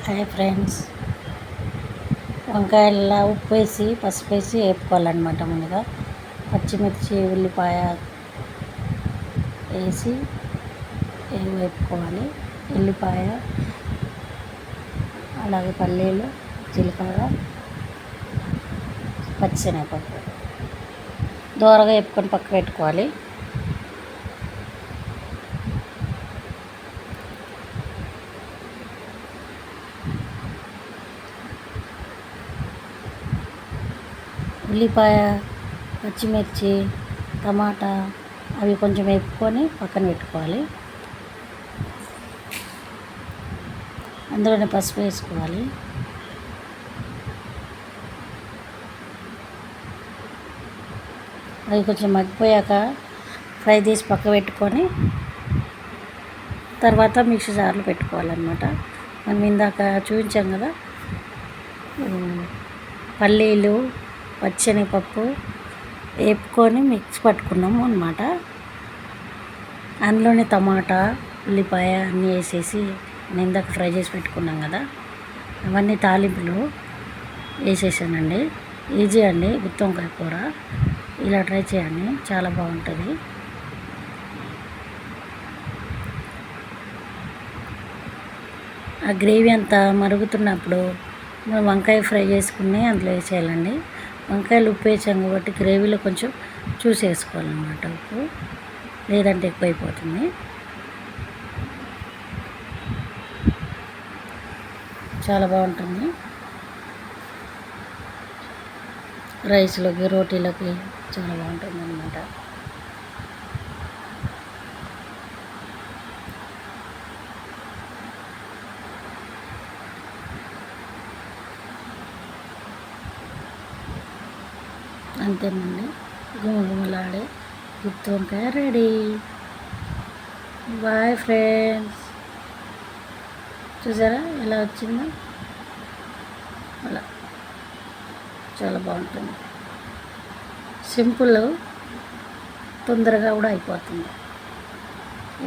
Hi friends, వంకాయల ఉప్పు వేసి పసుపు వేసి వేపుకోవాలన్నమాట. ముందుగా పచ్చిమిర్చి ఉల్లిపాయ వేసి వేపుకోవాలి. ఉల్లిపాయ అలాగే పల్లీలు, జీలకర్ర, పచ్చిశనగపప్పు దోరగా వేపుకొని పక్క పెట్టుకోవాలి. ఉల్లిపాయ, పచ్చిమిర్చి, టమాటా అవి కొంచెం వేపుకొని పక్కన పెట్టుకోవాలి. అందులోనే పసుపు వేసుకోవాలి. అవి కొంచెం మగ్గిపోయాక ఫ్రై చేసి పక్క పెట్టుకొని తర్వాత మిక్సీ జార్లో పెట్టుకోవాలన్నమాట. మనం ఇందాక చూపించాం కదా, పల్లీలు, పచ్చిశనగపప్పు వేపుకొని మిక్స్ పట్టుకున్నాము అన్నమాట. అందులోనే టమాటా, ఉల్లిపాయ అన్నీ వేసేసి ఇందాక ఫ్రై చేసి పెట్టుకున్నాం కదా, అవన్నీ తాలింపులు వేసేసానండి. ఈజీ అండి గుత్తి వంకాయ కూర. ఇలా ట్రై చేయండి, చాలా బాగుంటుంది. ఆ గ్రేవీ అంతా మరుగుతున్నప్పుడు మనం వంకాయ ఫ్రై చేసుకుని అందులో వేసేయాలండి. వంకాయలు ఉప్పు వేసాం కాబట్టి గ్రేవీలో కొంచెం చూసి వేసుకోవాలన్నమాట ఉప్పు, లేదంటే ఎక్కువైపోతుంది. చాలా బాగుంటుంది. రైస్లోకి, రోటీలోకి చాలా బాగుంటుంది అన్నమాట. అంతేనండి, గుమగుమలాడే గుత్తి వంకాయ రెడీ. బాయ్ ఫ్రెండ్స్, చూసారా ఎలా వచ్చిందో? అలా చాలా బాగుంటుంది. సింపుల్, తొందరగా కూడా అయిపోతుంది,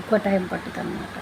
ఎక్కువ టైం పట్టుతుంది అన్నమాట.